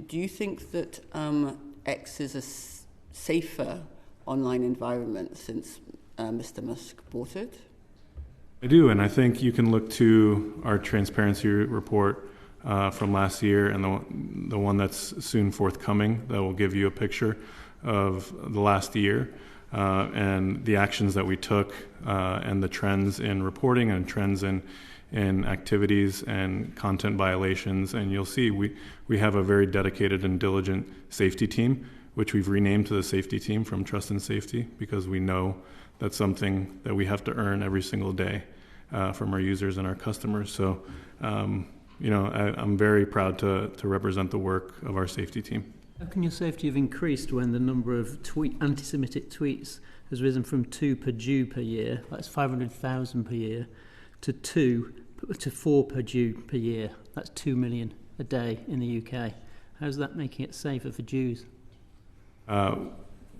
do you think that X is a safer online environment since Mr. Musk bought it? I do, and I think you can look to our transparency report from last year and the one that's soon forthcoming that will give you a picture of the last year and the actions that we took and the trends in reporting and trends in activities and content violations. And you'll see we have a very dedicated and diligent safety team, which we've renamed to the safety team from Trust and Safety, because we know that's something that we have to earn every single day from our users and our customers. So, I'm very proud to represent the work of our safety team. How can your safety have increased when the number of anti-Semitic tweets has risen from 2 per Jew per year, that's 500,000 per year, to 4 per Jew per year, that's 2 million a day in the UK? How's that making it safer for Jews?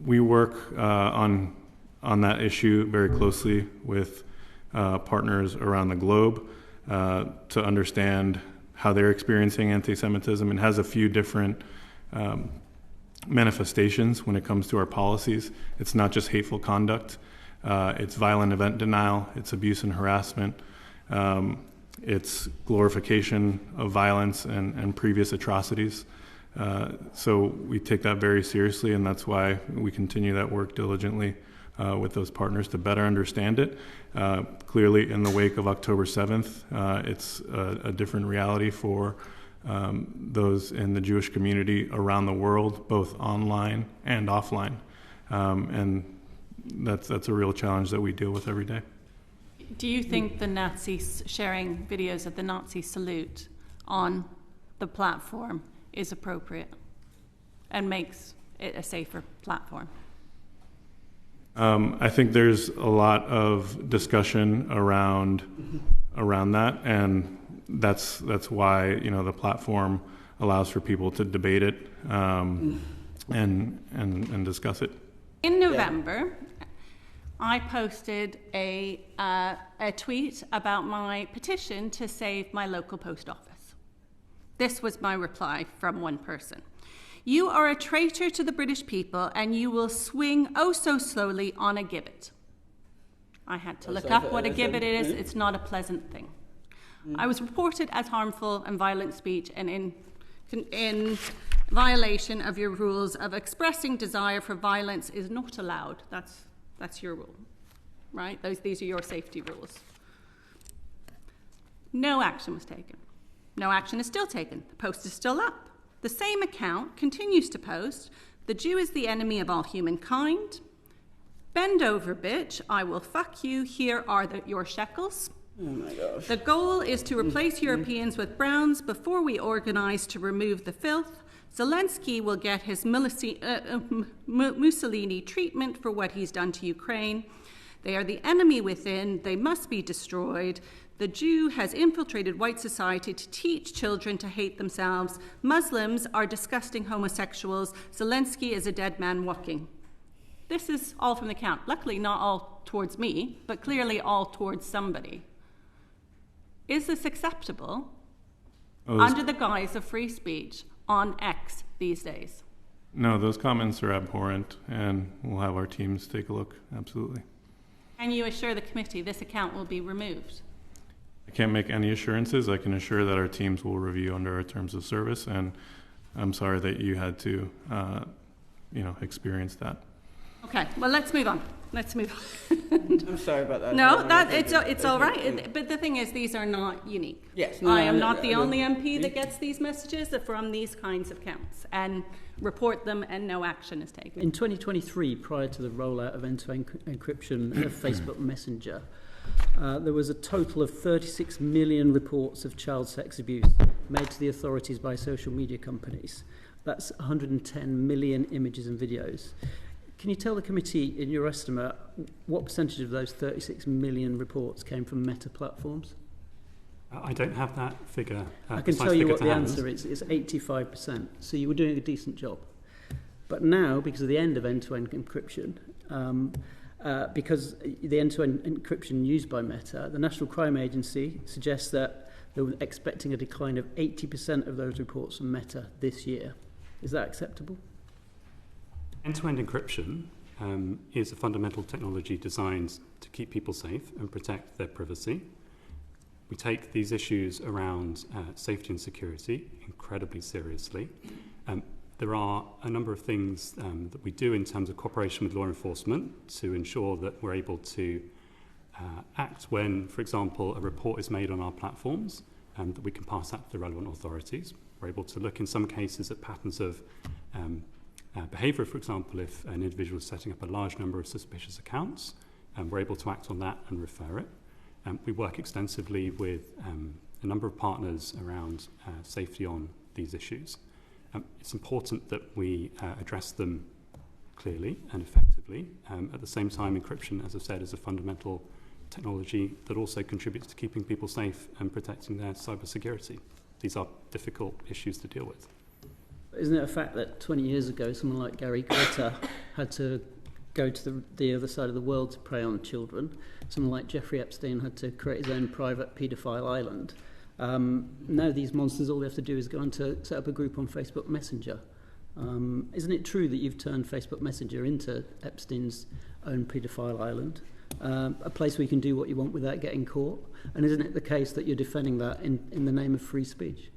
We work on that issue very closely with partners around the globe to understand how they're experiencing anti-Semitism, and has a few different manifestations when it comes to our policies. It's not just hateful conduct, it's violent event denial, it's abuse and harassment, it's glorification of violence and previous atrocities. So we take that very seriously, and that's why we continue that work diligently with those partners to better understand it. Clearly, in the wake of October 7th, it's a different reality for those in the Jewish community around the world, both online and offline. And that's a real challenge that we deal with every day. Do you think the Nazis sharing videos of the Nazi salute on the platform is appropriate and makes it a safer platform? I think there's a lot of discussion around that, and that's why the platform allows for people to debate it and discuss it. In November, I posted a tweet about my petition to save my local post office. This was my reply from one person. "You are a traitor to the British people, and you will swing oh so slowly on a gibbet." I had to look up what a gibbet is. It's not a pleasant thing. I was reported as harmful and violent speech and in violation of your rules of expressing desire for violence is not allowed. That's your rule, right? These are your safety rules. No action was taken. No action is still taken. The post is still up. The same account continues to post, "The Jew is the enemy of all humankind. Bend over, bitch. I will fuck you. Here are your shekels." Oh my gosh. "The goal is to replace Europeans with browns before we organize to remove the filth. Zelensky will get his Mussolini treatment for what he's done to Ukraine. They are the enemy within. They must be destroyed. The Jew has infiltrated white society to teach children to hate themselves. Muslims are disgusting homosexuals. Zelensky is a dead man walking." This is all from the account. Luckily, not all towards me, but clearly all towards somebody. Is this acceptable under the guise of free speech on X these days? No, those comments are abhorrent, and we'll have our teams take a look, absolutely. Can you assure the committee this account will be removed? I can't make any assurances. I can assure that our teams will review under our terms of service, and I'm sorry that you had to, experience that. Okay, well, let's move on. I'm sorry about that. No, it's all right. But the thing is, these are not unique. Yes. I am not the only MP that gets these messages from these kinds of accounts and report them, and no action is taken. In 2023, prior to the rollout of end-to-end encryption of Facebook Messenger, there was a total of 36 million reports of child sex abuse made to the authorities by social media companies. That's 110 million images and videos. Can you tell the committee, in your estimate, what percentage of those 36 million reports came from Meta platforms? I don't have that figure. I can tell you what the answer is. It's 85%. So you were doing a decent job. But now, because of the end of end-to-end encryption, because the end-to-end encryption used by Meta, the National Crime Agency suggests that they were expecting a decline of 80% of those reports from Meta this year. Is that acceptable? End-to-end encryption is a fundamental technology designed to keep people safe and protect their privacy. We take these issues around safety and security incredibly seriously. There are a number of things that we do in terms of cooperation with law enforcement to ensure that we're able to act when, for example, a report is made on our platforms, that we can pass that to the relevant authorities. We're able to look in some cases at patterns of behaviour, for example, if an individual is setting up a large number of suspicious accounts, we're able to act on that and refer it. We work extensively with a number of partners around safety on these issues. It's important that we address them clearly and effectively. At the same time, encryption, as I've said, is a fundamental technology that also contributes to keeping people safe and protecting their cybersecurity. These are difficult issues to deal with. Isn't it a fact that 20 years ago, someone like Gary Glitter had to go to the other side of the world to prey on children? Someone like Jeffrey Epstein had to create his own private paedophile island. Now these monsters, all they have to do is go on to set up a group on Facebook Messenger. Isn't it true that you've turned Facebook Messenger into Epstein's own paedophile island? A place where you can do what you want without getting caught? And isn't it the case that you're defending that in the name of free speech?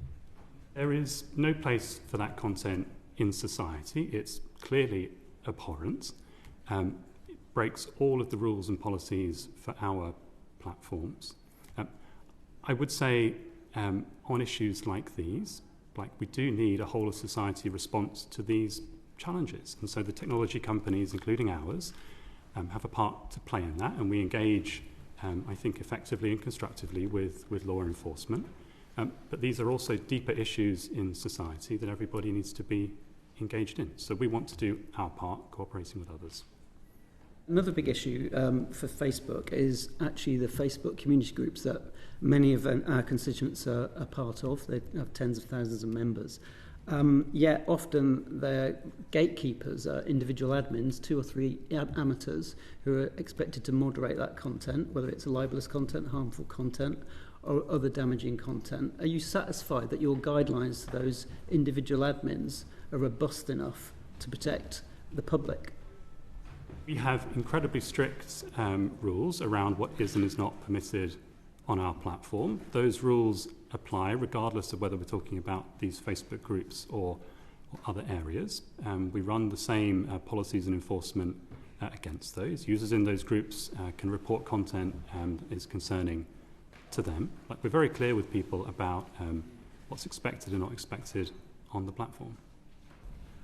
There is no place for that content in society. It's clearly abhorrent. It breaks all of the rules and policies for our platforms. I would say on issues like these, we do need a whole of society response to these challenges. And so the technology companies, including ours, have a part to play in that, and we engage, I think, effectively and constructively with law enforcement. But these are also deeper issues in society that everybody needs to be engaged in. So we want to do our part, cooperating with others. Another big issue for Facebook is actually the Facebook community groups that many of our constituents are part of. They have tens of thousands of members. Yet often their gatekeepers are individual admins, 2 or 3 amateurs who are expected to moderate that content, whether it's libelous content, harmful content, or other damaging content. Are you satisfied that your guidelines to those individual admins are robust enough to protect the public? We have incredibly strict rules around what is and is not permitted on our platform. Those rules apply regardless of whether we're talking about these Facebook groups or other areas. We run the same policies and enforcement against those. Users in those groups can report content that is concerning to them. We're very clear with people about what's expected and not expected on the platform.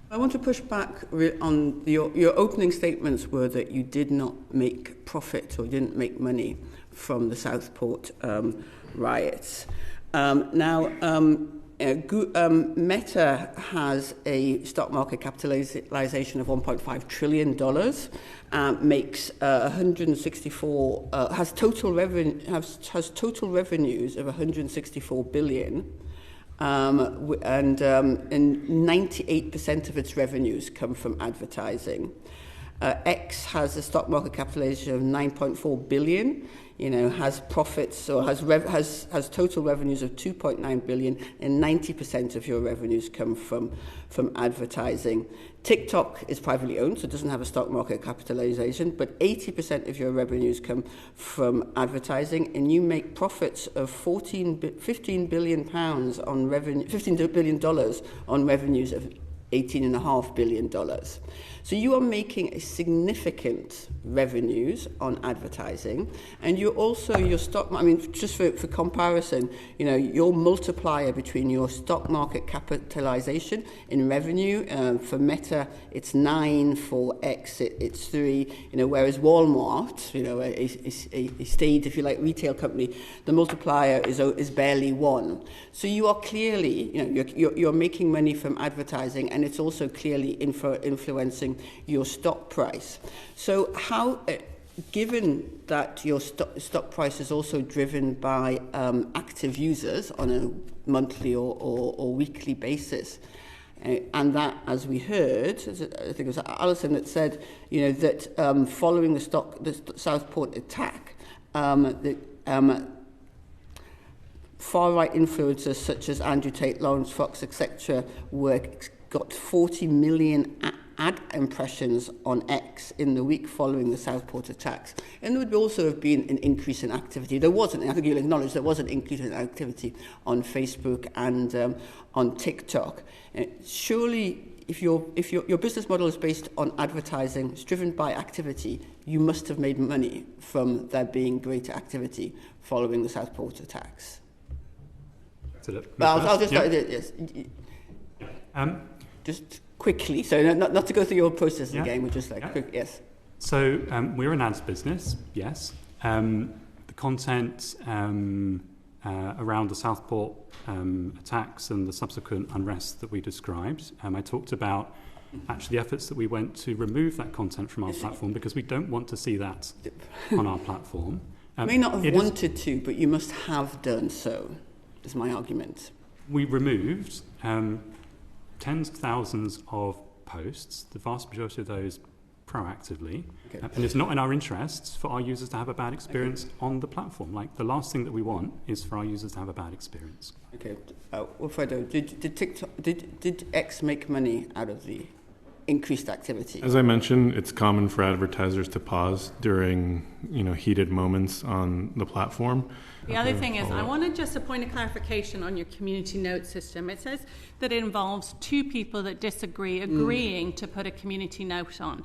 I want to push back on your opening statements were that you did not make profit or didn't make money from the Southport riots. Meta has a stock market capitalization of $1.5 trillion, makes 164, has total revenues of 164 billion. And 98% of its revenues come from advertising. X has a stock market capitalization of 9.4 billion, has profits or has total revenues of 2.9 billion, and 90% of your revenues come from advertising. TikTok is privately owned, so it doesn't have a stock market capitalization, but 80% of your revenues come from advertising, and you make profits of $15 billion on revenue, $15 billion on revenues of $18.5 billion. So you are making a significant revenues on advertising, and you're also your stock. I mean, just for comparison, your multiplier between your stock market capitalization in revenue for Meta, it's 9. For X, it's 3. Whereas Walmart, a staid, if you like, retail company, the multiplier is barely 1. So you are clearly, you're making money from advertising, and it's also clearly influencing your stock price. So how, given that your stock price is also driven by active users on a monthly or weekly basis, and that, as we heard, I think it was Alison that said, that following the Southport attack, far-right influencers such as Andrew Tate, Lawrence Fox, etc., were got 40 million ad impressions on X in the week following the Southport attacks. And there would also have been an increase in activity. There wasn't, I think you'll acknowledge, there was an increase in activity on Facebook and on TikTok. Surely, if your business model is based on advertising, it's driven by activity, you must have made money from there being greater activity following the Southport attacks. But I'll just start yes. Just quickly, so not to go through your process again, but just quick, yes. So we're an ads business, yes. The content around the Southport attacks and the subsequent unrest that we described, I talked about actually the efforts that we went to remove that content from our platform because we don't want to see that on our platform. You may not have wanted to, but you must have done so, is my argument. We removed tens of thousands of posts, the vast majority of those proactively, and it's not in our interests for our users to have a bad experience on the platform. Like, the last thing that we want is for our users to have a bad experience. Okay, Wilfredo, did X make money out of the increased activity? As I mentioned, it's common for advertisers to pause during, heated moments on the platform. The other thing is, I wanted just a point of clarification on your community note system. It says that it involves two people that disagree agreeing to put a community note on.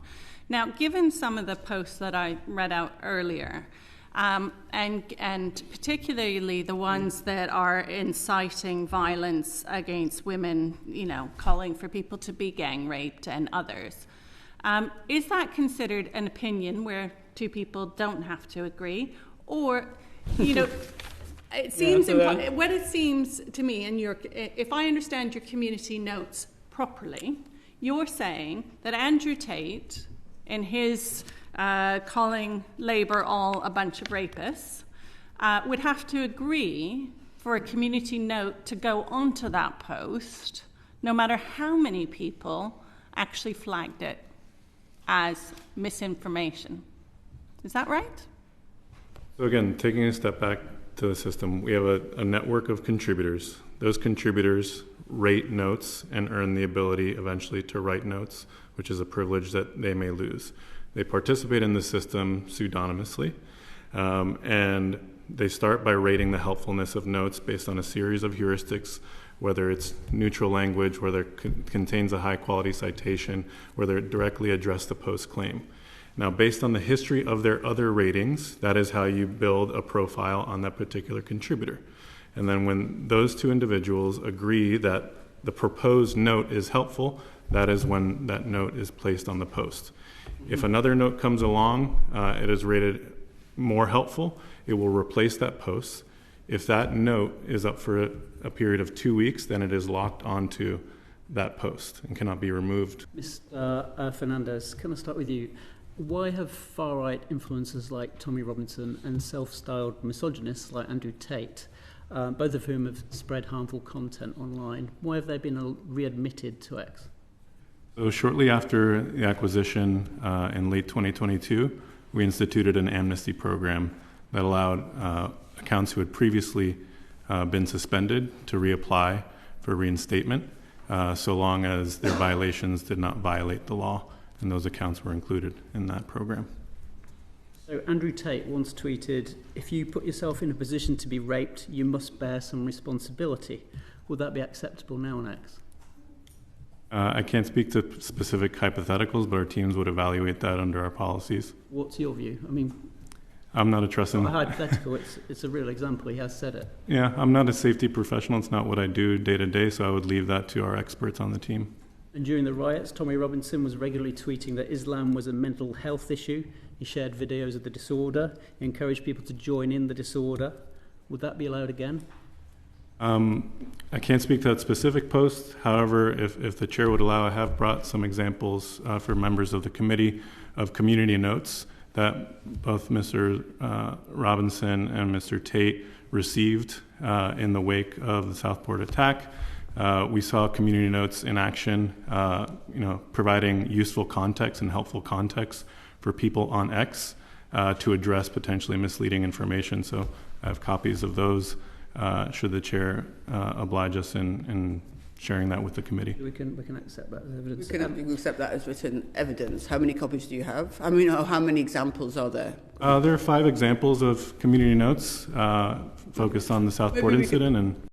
Now, given some of the posts that I read out earlier, and particularly the ones that are inciting violence against women, calling for people to be gang raped and others, is that considered an opinion where two people don't have to agree? Or, it seems what it seems to me, and if I understand your community notes properly, you're saying that Andrew Tate, in his calling Labour all a bunch of rapists, would have to agree for a community note to go onto that post, no matter how many people actually flagged it as misinformation. Is that right? So again, taking a step back to the system, we have a network of contributors. Those contributors rate notes and earn the ability eventually to write notes, which is a privilege that they may lose. They participate in the system pseudonymously, and they start by rating the helpfulness of notes based on a series of heuristics, whether it's neutral language, whether it contains a high-quality citation, whether it directly addressed the post claim. Now, based on the history of their other ratings, that is how you build a profile on that particular contributor. And then when those two individuals agree that the proposed note is helpful, that is when that note is placed on the post. If another note comes along, it is rated more helpful, it will replace that post. If that note is up for a period of 2 weeks, then it is locked onto that post and cannot be removed. Mr. Fernandez, can I start with you? Why have far-right influencers like Tommy Robinson and self-styled misogynists like Andrew Tate, both of whom have spread harmful content online, why have they been readmitted to X? So shortly after the acquisition in late 2022, we instituted an amnesty program that allowed accounts who had previously been suspended to reapply for reinstatement, so long as their violations did not violate the law, and those accounts were included in that program. So Andrew Tate once tweeted, "If you put yourself in a position to be raped, you must bear some responsibility." Would that be acceptable now on X? I can't speak to specific hypotheticals, but our teams would evaluate that under our policies. What's your view? I mean, I'm not a trusting... It's not a hypothetical, it's a real example. He has said it. Yeah, I'm not a safety professional. It's not what I do day to day, so I would leave that to our experts on the team. And during the riots, Tommy Robinson was regularly tweeting that Islam was a mental health issue. He shared videos of the disorder. He encouraged people to join in the disorder. Would that be allowed again? I can't speak to that specific post. However, if the chair would allow, I have brought some examples for members of the committee of community notes that both Mr. Robinson and Mr. Tate received in the wake of the Southport attack. We saw community notes in action, providing useful context and helpful context for people on X to address potentially misleading information. So I have copies of those. Should the chair oblige us in sharing that with the committee. We can accept that as evidence. We can accept that as written evidence. How many copies do you have? I mean, how many examples are there? There are 5 examples of community notes focused on the Southport incident, and